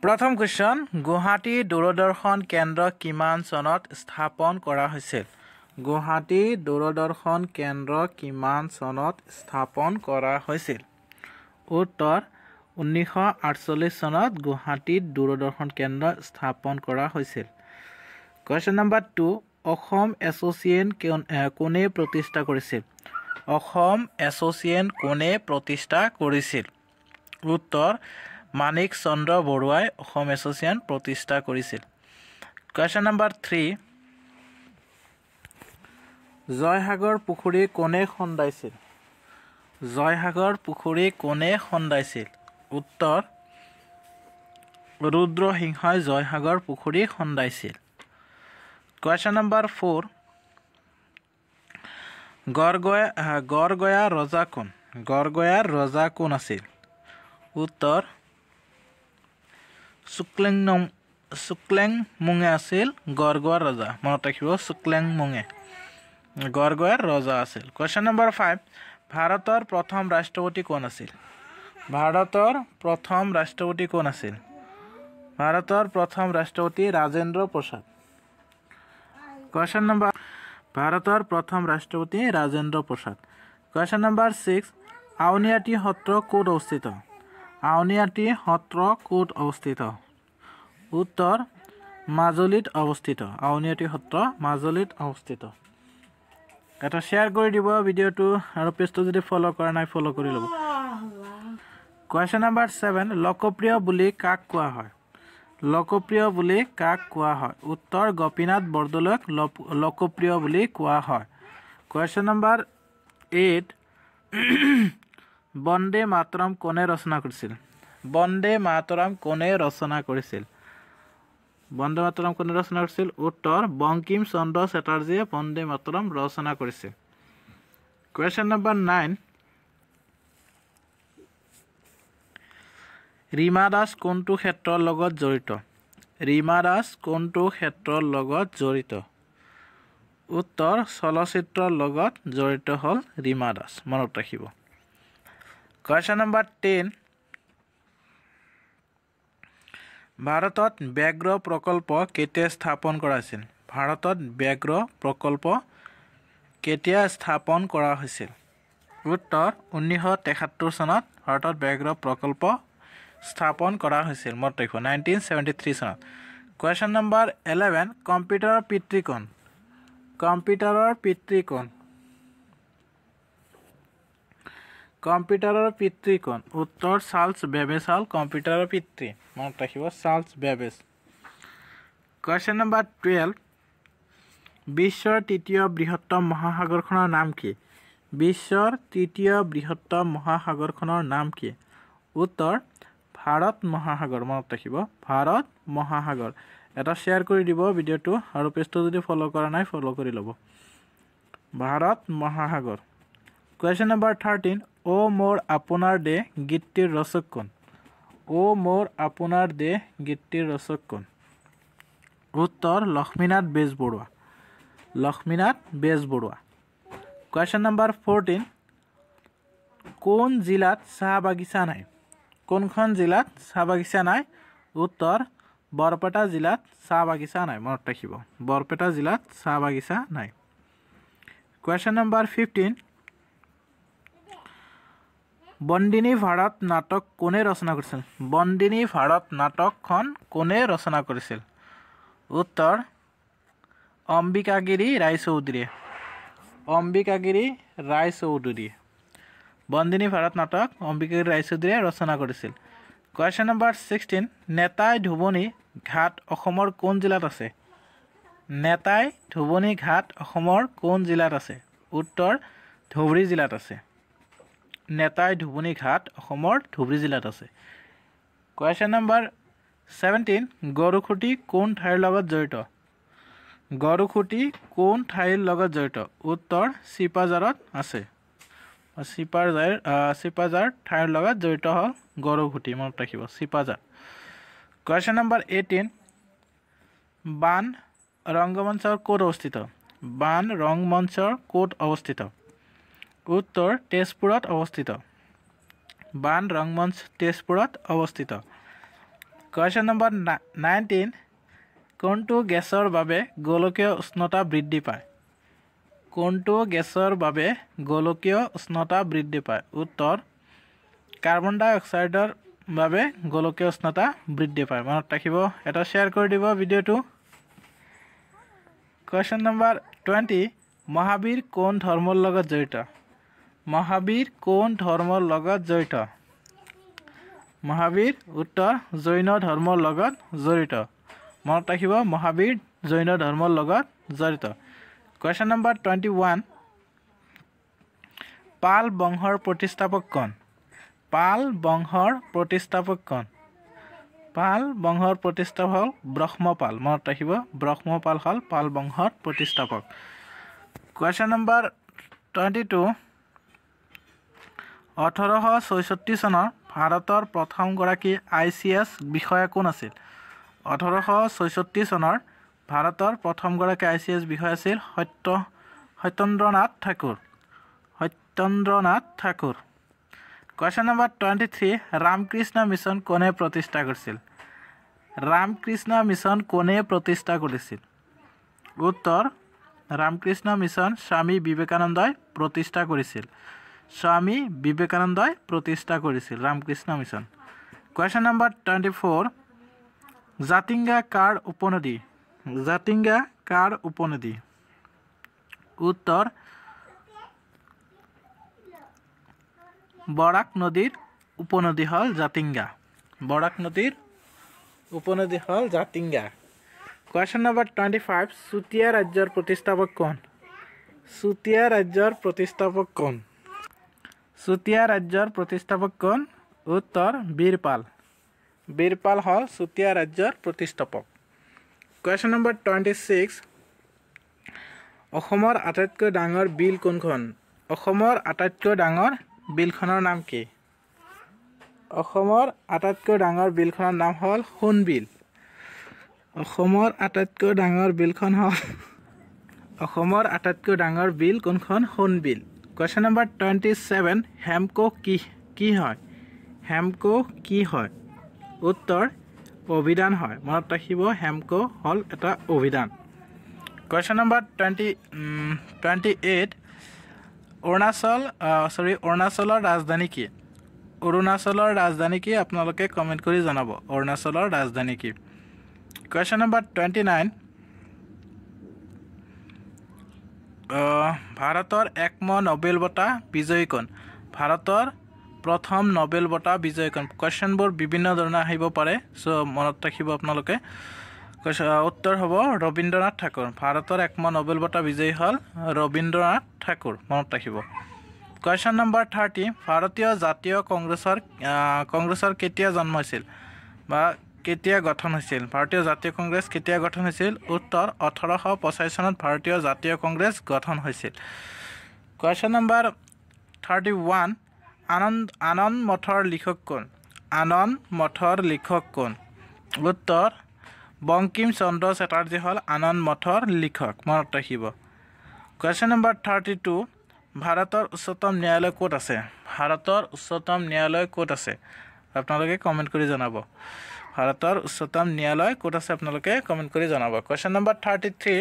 প্ৰথম কোৱেশ্চন গুৱাহাটী দূৰদৰ্শন কেন্দ্ৰ কিমান চনত স্থাপন কৰা হৈছিল গুৱাহাটী দূৰদৰ্শন কেন্দ্ৰ কিমান চনত স্থাপন কৰা হৈছিল উত্তৰ 1948 চনত গুৱাহাটীত দূৰদৰ্শন কেন্দ্ৰ স্থাপন কৰা হৈছিল কোৱেশ্চন নম্বৰ 2 অসম এছ'চিয়েশ্যন কোনে প্ৰতিষ্ঠা কৰিছিল অসম এছ'চিয়েশ্যন কোনে প্ৰতিষ্ঠা কৰিছিল উত্তৰ মানিক চন্দ্ৰ বৰুৱাই অসম এছ'চিয়েশ্যন প্ৰতিষ্ঠা কৰিছিল কোৱেশ্চন নম্বৰ 3 জয়সাগৰ পুখুৰী কোনে খন্দাইছিল জয়সাগৰ পুখুৰী কোনে খন্দাইছিল উত্তৰ ৰুদ্ৰসিংহই জয়সাগৰ পুখুৰী খন্দাইছিল কোৱেশ্চন নম্বৰ 4 গড়গয়া ৰজা কোন আছিল উত্তৰ শুক্লেংমুঙে আছিল গড়গয়াৰ ৰজা মনত ৰাখিব শুক্লেংমুঙে গড়গয়াৰ ৰজা আছিল কোৱেশ্চন নম্বৰ 5 ভাৰতৰ প্ৰথম ৰাষ্ট্ৰপতি কোন আছিল ভাৰতৰ প্ৰথম ৰাষ্ট্ৰপতি কোন আছিল ভাৰতৰ প্ৰথম ৰাষ্ট্ৰপতি ৰাজেন্দ্ৰ প্ৰসাদ কোৱেশ্চন নম্বৰ ভাৰতৰ প্ৰথম ৰাষ্ট্ৰপতি ৰাজেন্দ্ৰ প্ৰসাদ কোৱেশ্চন নম্বৰ 6 আউনীআটী সত্ৰ ক'ত অৱস্থিত আউনীআটী সত্ৰ ক'ত অৱস্থিত উত্তৰ মাজুলীত অৱস্থিত আউনীআটী সত্ৰ মাজুলীত অৱস্থিত এটা শেয়াৰ কৰি দিব ভিডিঅ'টো আৰু পেজটো যদি ফলো কৰা নাই ফলো কৰি ল'ব কোৱেশ্চন নম্বৰ 7 লোকপ্ৰিয় বুলি কাক কোৱা হয় লোকপ্ৰিয় বুলি কাক কোৱা হয় উত্তৰ গোপীনাথ বৰদলৈক লোকপ্ৰিয় বুলি কোৱা হয় কোৱেশ্চন নম্বৰ 8 বন্দে মাতৰম কোনে ৰচনা কৰিছিল বন্দে মাতৰম কোনে ৰচনা কৰিছিল বন্দে মাতৰম কোনে ৰচনা কৰিছিল উত্তৰ বংকিম চন্দ্ৰ চেটাৰ্জীয়ে বন্দে মাতৰম ৰচনা কৰিছিল কোৱেশ্চন নম্বৰ 9 ৰীমা দাস কোনটো ক্ষেত্ৰৰ লগত জড়িত ৰীমা দাস কোনটো ক্ষেত্ৰৰ লগত জড়িত উত্তৰ চলচ্চিত্ৰৰ লগত জড়িত হ'ল ৰীমা দাস মনত ৰাখিব কোৱেশ্চন নম্বৰ 10 ভাৰতত ব্যাঘ্ৰ প্ৰকল্প কেতিয়া স্থাপন কৰা হৈছিল ভাৰতত ব্যাঘ্ৰ প্ৰকল্প কেতিয়া স্থাপন কৰা হৈছিল উত্তৰ 1973 চনত ভাৰতত ব্যাঘ্ৰ প্ৰকল্প স্থাপন কৰা হৈছিল মনত ৰাখিব 1973 চনত কোৱেশ্চন নম্বৰ 11 কম্পিউটাৰৰ পিতৃ কোন কম্পিউটাৰৰ পিতৃ কোন কম্পিউটাৰৰ পিতৃ কোন উত্তৰ চাৰ্লছ বেবেজ হ'ল কম্পিউটাৰৰ পিতৃ মনত ৰাখিব চাৰ্লছ বেবেজ কোৱেশ্চন নম্বৰ 12 বিশ্বৰ তৃতীয় বৃহত্তম মহাসাগৰখনৰ নাম কি বিশ্বৰ তৃতীয় বৃহত্তম মহাসাগৰখনৰ নাম কি উত্তৰ ভাৰত মহাসাগৰ মনত ৰাখিব ভাৰত মহাসাগৰ এটা শ্বেয়াৰ কৰি দিব ভিডিঅ'টো আৰু পেজটো যদি ফলো কৰা নাই ফলো কৰি ল'ব ভাৰত মহাসাগৰ কোৱেশ্চন নম্বৰ 13 অ মোৰ আপোনাৰ দেশ গীতটিৰ ৰচক কোন অ মোৰ আপোনাৰ দেশ গীতটিৰ ৰচক কোন উত্তৰ লক্ষ্মীনাথ বেজবৰুৱা লক্ষ্মীনাথ বেজবৰুৱা কোৱেশ্চন নম্বৰ 14 কোন জিলাত চাহ বাগিচা নাই কোনখন জিলাত চাহ বাগিচা নাই উত্তৰ বৰপেটা জিলাত চাহ বাগিচা নাই মনত ৰাখিব বৰপেটা জিলাত চাহ বাগিচা নাই কোৱেশ্চন নম্বৰ 15 বন্দিনী ভাৰত নাটক কোনে ৰচনা কৰিছিল বন্দিনী ভাৰত নাটকখন কোনে ৰচনা কৰিছিল উত্তৰ অম্বিকাগিৰি ৰায়চৌধুৰীয়ে বন্দিনী ভাৰত নাটক অম্বিকাগিৰি ৰায়চৌধুৰীয়ে ৰচনা কৰিছিল কোৱেশ্চন নম্বৰ 16 নেতাই ধুবুনী ঘাট অসমৰ কোন জিলাত আছে নেতাই ধুবুনী ঘাট অসমৰ কোন জিলাত আছে উত্তৰ ধুবুৰী জিলাত আছে নেতাই ধুবুনী ঘাট অসমৰ ধুবুৰী জিলাত আছে কোৱেশ্চন নম্বৰ 17 গৰুখুটি কোন ঠাইৰ লগত জড়িত গৰুখুটি কোন ঠাইৰ লগত জড়িত উত্তৰ চিপাঝাৰত আছে চিপাঝাৰ ঠাইৰ লগত জড়িত হ'ল গৰুখুটি মনত ৰাখিব চিপাঝাৰ কোৱেশ্চন নম্বৰ 18 বান ৰংগমঞ্চৰ ক'ত অৱস্থিত বান ৰংমঞ্চৰ ক'ত অৱস্থিত উত্তৰ তেজপুৰত অৱস্থিত বান ৰংমঞ্চ তেজপুৰত অৱস্থিত Question number 19. কোনটো গেছৰ বাবে গোলকীয় উষ্ণতা বৃদ্ধি পায়? কোনটো গেছৰ বাবে গোলকীয় উষ্ণতা বৃদ্ধি পায়? উত্তৰ কাৰ্বন ডাই অক্সাইডৰ বাবে গোলকীয় উষ্ণতা বৃদ্ধি পায়। মনত ৰাখিব, এটা শ্বেয়াৰ কৰি দিব ভিডিঅ'টো। Question number 20. মহাবীৰ কোন ধৰ্মৰ লগত জড়িত? মহাবীৰ কোন ধৰ্মৰ লগত জড়িত? মহাবীৰ উত্তৰ জৈন ধৰ্মৰ লগত জড়িত। মনত ৰাখিব, মহাবীৰ জৈন ধৰ্মৰ লগত জড়িত। Question number 21. পাল বংশৰ প্ৰতিষ্ঠাপক কোন? পাল বংশৰ প্ৰতিষ্ঠাপক কোন? পাল বংশৰ প্ৰতিষ্ঠাপক হ'ল ব্ৰহ্মপাল। মনত ৰাখিব, ব্ৰহ্মপাল হ'ল পাল বংশৰ প্ৰতিষ্ঠাপক। Question number 22. 1864 চনৰ ভাৰতৰ প্ৰথমগৰাকী ICS বিষয়া কোন আছিল? 1864 চনৰ ভাৰতৰ প্ৰথমগৰাকী ICS বিষয়া আছিল Satyendranath Tagore. Satyendranath Tagore. Question number 23. Ramakrishna mission কোনে প্ৰতিষ্ঠা কৰিছিল? ৰামকৃষ্ণ মিছন কোনে প্ৰতিষ্ঠা কৰিছিল? উত্তৰ ৰামকৃষ্ণ মিছন স্বামী বিবেকানন্দই প্ৰতিষ্ঠা কৰিছিল। স্বামী বিবেকানন্দই প্ৰতিষ্ঠা কৰিছিল Ramakrishna mission. Question number 24. Jatinga কাৰ উপনদী? জাতিংগা কাৰ উপনদী? উত্তৰ বৰাক নদীৰ উপনদী হ'ল জাতিংগা। বৰাক নদীৰ উপনদী হ'ল জাতিংগা। Question number 25. চুতীয়া ৰাজ্যৰ প্ৰতিষ্ঠাপক কোন? চুতীয়া ৰাজ্যৰ প্ৰতিষ্ঠাপক কোন? চুতীয়া ৰাজ্যৰ প্ৰতিষ্ঠাপক কোন? উত্তৰ বীৰপাল। বীৰপাল হ'ল চুতীয়া ৰাজ্যৰ প্ৰতিষ্ঠাপক। Question number 26. অসমৰ আটাইতকৈ ডাঙৰ বিল কোনখন? অসমৰ আটাইতকৈ ডাঙৰ বিলখনৰ নাম কি? অসমৰ আটাইতকৈ ডাঙৰ বিলখনৰ নাম হ'ল সোণবিল। অসমৰ আটাইতকৈ ডাঙৰ বিলখন হ'ল অসমৰ আটাইতকৈ ডাঙৰ বিল কোনখন? সোণবিল। Question number 27. হেমকো কি হয়? হেমকো কি হয়? উত্তৰ অভিধান হয়। মনত ৰাখিব, হেমকো হ'ল এটা অভিধান। Question number 28. অৰুণাচলৰ ৰাজধানী কি? অৰুণাচলৰ ৰাজধানী কি? আপোনালোকে কমেণ্ট কৰি জনাব, অৰুণাচলৰ ৰাজধানী কি? Question number 29. ভাৰতৰ একম নোবেল বঁটা বিজয়ী কোন? ভাৰতৰ প্ৰথম নোবেল বঁটা বিজয়ী কোন? কুৱেশ্যনবোৰ বিভিন্ন ধৰণৰ আহিব পাৰে, চ' মনত ৰাখিব আপোনালোকে। উত্তৰ হ'ব ৰবীন্দ্ৰনাথ ঠাকুৰ। ভাৰতৰ একম নোবেল বঁটা বিজয়ী হ'ল ৰবীন্দ্ৰনাথ ঠাকুৰ। মনত ৰাখিব। Question number 30. ভাৰতীয় জাতীয় কংগ্ৰেছৰ কেতিয়া জন্ম হৈছিল বা কেতিয়া গঠন হৈছিল? ভাৰতীয় জাতীয় কংগ্ৰেছ কেতিয়া গঠন হৈছিল? উত্তৰ 1885 চনত ভাৰতীয় জাতীয় কংগ্ৰেছ গঠন হৈছিল। Question number 31. আনন্দ মঠৰ লিখক কোন? আনন্দ মঠৰ লিখক কোন? উত্তৰ বংকিম চন্দ্ৰ চেটাৰ্জী হ'ল আনন্দ মঠৰ লিখক। মনত ৰাখিব। Question number 32. ভাৰতৰ উচ্চতম ন্যায়ালয় ক'ত আছে? ভাৰতৰ উচ্চতম ন্যায়ালয় ক'ত আছে? আপোনালোকে কমেণ্ট কৰি জনাব। ভাৰতৰ উচ্চতম ন্যায়ালয় ক'ত আছে? আপোনালোকে কমেণ্ট কৰি জনাব। Question number 33.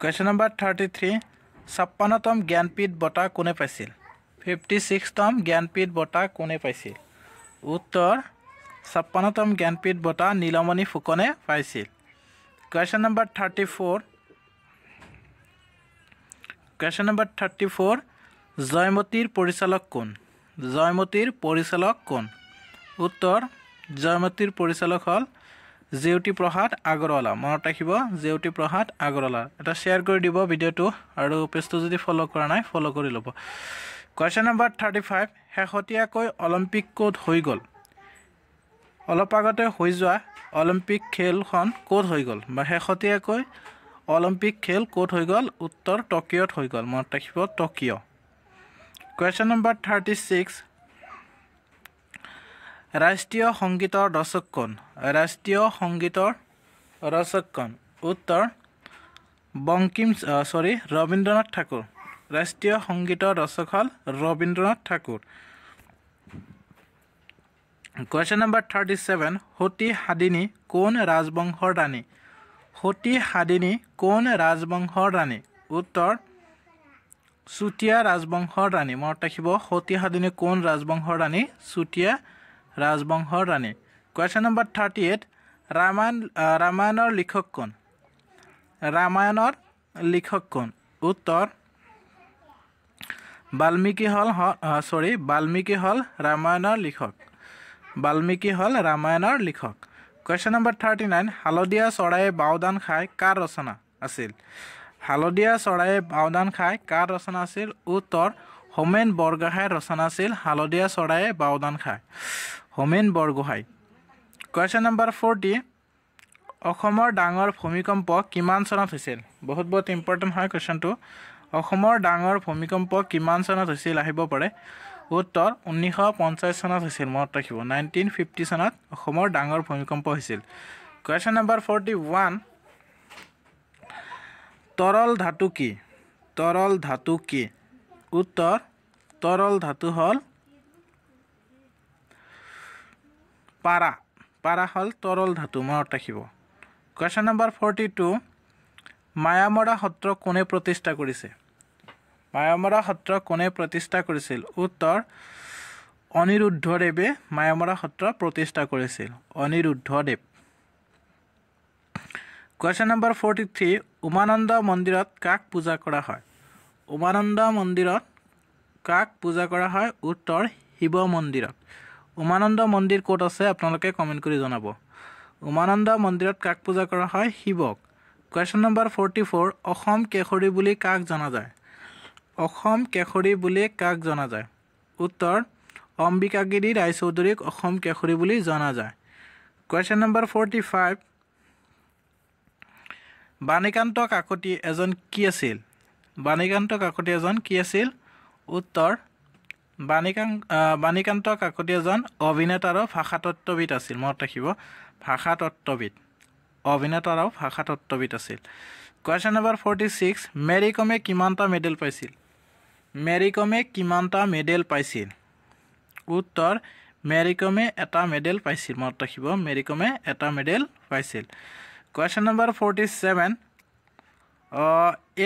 Question number 33. 56তম Jnanpith বঁটা কোনে পাইছিল? 56তম জ্ঞানপীঠ বঁটা কোনে পাইছিল? উত্তৰ 56তম জ্ঞানপীঠ বঁটা নীলমণি ফুকনে পাইছিল। Question number 34. Question number 34. জয়মতীৰ পৰিচালক কোন? জয়মতীৰ পৰিচালক কোন? উত্তৰ জয়মতীৰ পৰিচালক হ'ল জেউতি প্ৰসাদ আগৰৱালা। মনত ৰাখিব, জেউতি প্ৰসাদ আগৰৱালা। এটা শ্বেয়াৰ কৰি দিব ভিডিঅ'টো, আৰু পেজটো যদি ফ'ল' কৰা নাই ফ'ল' কৰি ল'ব। Question number 35. শেহতীয়াকৈ অলিম্পিক ক'ত হৈ গ'ল? অলপ আগতে হৈ যোৱা অলিম্পিক খেলখন ক'ত হৈ গ'ল বা শেহতীয়াকৈ অলিম্পিক খেল ক'ত হৈ গ'ল? উত্তৰ টকিঅ'ত হৈ গ'ল। মনত ৰাখিব, টকিঅ'। Question number 36. ৰাষ্ট্ৰীয় সংগীতৰ ৰচক কোন? ৰাষ্ট্ৰীয় সংগীতৰ ৰচক কোন? উত্তৰ ৰবীন্দ্ৰনাথ ঠাকুৰ। ৰাষ্ট্ৰীয় সংগীতৰ ৰচক হ'ল Rabindranath Thakur. Question number 37. Hoti Hadini কোন ৰাজবংশৰ ৰাণী? Hoti Hadini কোন ৰাজবংশৰ ৰাণী? উত্তৰ চুতীয়া ৰাজবংশৰ ৰাণী। মনত ৰাখিব Hoti Hadini কোন ৰাজবংশৰ ৰাণী? চুতীয়া ৰাজবংশৰ ৰাণী। Question number 38. ৰামায়ণৰ লিখক কোন? ৰামায়ণৰ লিখক কোন? উত্তৰ বাল্মীকি হল ৰামায়ণৰ লিখক। বাল্মীকি হল ৰামায়ণৰ লিখক। Question number 39. হালধীয়া চৰায়ে বাওদান খায় কাৰ ৰচনা আছিল? হালধীয়া চৰায়ে বাওদান খায় কাৰ ৰচনা আছিল? উত্তৰ হোমেন বৰগোহাঁইৰ ৰচনা আছিল হালধীয়া চৰায়ে বাওদান খায়। হোমেন বৰগোহাঁই। Question number 40. অসমৰ ডাঙৰ ভূমিকম্প কিমান চনত হৈছিল? বহুত ইম্পৰ্টেণ্ট হয় কোৱেশ্চনটো। অসমৰ ডাঙৰ ভূমিকম্প কিমান চনত হৈছিল আহিব পাৰে। উত্তৰ 1950 চনত হৈছিল। মনত ৰাখিব 1950 চনত অসমৰ ডাঙৰ ভূমিকম্প হৈছিল। Question number 41. তৰল ধাতু কি? তৰল ধাতু কি? উত্তৰ তৰল ধাতু হল পাৰা। পাৰা হল তৰল ধাতু। মনত ৰাখিব। Question number 42. মায়ামৰা সত্ৰ কোনে প্ৰতিষ্ঠা কৰিছে? মায়ামৰা সত্ৰ কোনে প্ৰতিষ্ঠা কৰিছিল? উত্তৰ অনিৰুদ্ধদেৱে মায়ামৰা সত্ৰ প্ৰতিষ্ঠা কৰিছিল। অনিৰুদ্ধদেৱ। Question number 43. উমানন্দ মন্দিৰত কাক পূজা কৰা হয়? উমানন্দ মন্দিৰত কাক পূজা কৰা হয়? উত্তৰ শিৱ মন্দিৰত। উমানন্দ মন্দিৰ ক'ত আছে আপোনালোকে কমেণ্ট কৰি জনাব। উমানন্দ মন্দিৰত কাক পূজা কৰা হয়? শিৱক। Question number 44. অসম কেশৰী বুলি কাক জনা যায়? অসম কেশৰী বুলি কাক জনা যায়? উত্তৰ অম্বিকাগিৰি ৰায়চৌধুৰীক অসম কেশৰী বুলি জনা যায়। Question number 45. বাণীকান্ত কাকতি এজন কি আছিল? বাণীকান্ত কাকতি এজন কি আছিল? উত্তৰ বাণীকান্ত কাকতি এজন অভিনেতা আৰু ভাষাতত্ত্ববিদ আছিল। মনত ৰাখিব ভাষাতত্ত্ববিদ। অভিনেতা আৰু ভাষাতত্ত্ববিদ আছিল। Question number 46. মেৰী কমে কিমানটা মেডেল পাইছিল? মেৰী কমে কিমানটা মেডেল পাইছিল? উত্তৰ মেৰী কমে এটা মেডেল পাইছিল। মনত ৰাখিব মেৰী কমে এটা মেডেল পাইছিল। Question number 47.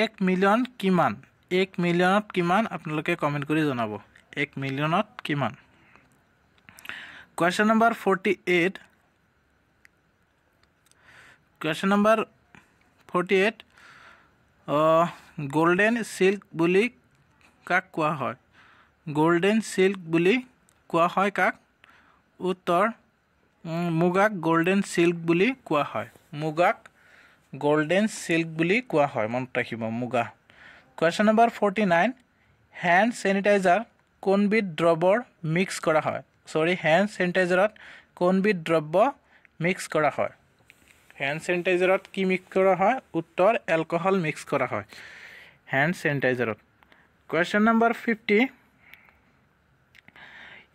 1 মিলিয়ন কিমান? 1 মিলিয়নত কিমান আপোনালোকে কমেণ্ট কৰি জনাব। 1 মিলিয়নত কিমান? Question number 48. Question number 48. Golden silk বুলি কাক কোৱা হয়? গোল্ডেন সিল্ক বুলি কোৱা হয় কাক? উত্তৰ মুগাক গোল্ডেন সিল্ক বুলি কোৱা হয়। মুগাক গোল্ডেন সিল্ক বুলি কোৱা হয়। মনত ৰাখিব মুগা। Question number 49. হেণ্ড চেনিটাইজাৰ কোনবিধ দ্ৰব্যৰ মিক্স কৰা হয়? হেণ্ড চেনিটাইজাৰত কোনবিধ দ্ৰব্য মিক্স কৰা হয়? হেণ্ড চেনিটাইজাৰত কি মিক্স কৰা হয়? উত্তৰ এলকহল মিক্স কৰা হয় হেণ্ড চেনিটাইজাৰত। Question number 50.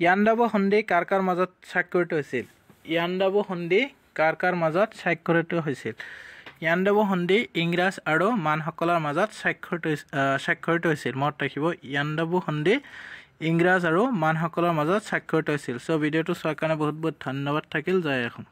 ইয়াণ্ডাবু সন্ধি কাৰ কাৰ মাজত স্বাক্ষৰিত হৈছিল? ইয়াণ্ডাবু সন্ধি কাৰ কাৰ মাজত স্বাক্ষৰিত হৈছিল? ইয়াণ্ডাবু সন্ধি ইংৰাজ আৰু মানসকলৰ মাজত স্বাক্ষৰিত হৈছিল। মনত ৰাখিব ইয়াণ্ডাবু সন্ধি ইংৰাজ আৰু মানসকলৰ মাজত স্বাক্ষৰিত হৈছিল। ভিডিঅ'টো চোৱাৰ কাৰণে বহুত বহুত ধন্যবাদ থাকিল। জয় অসম।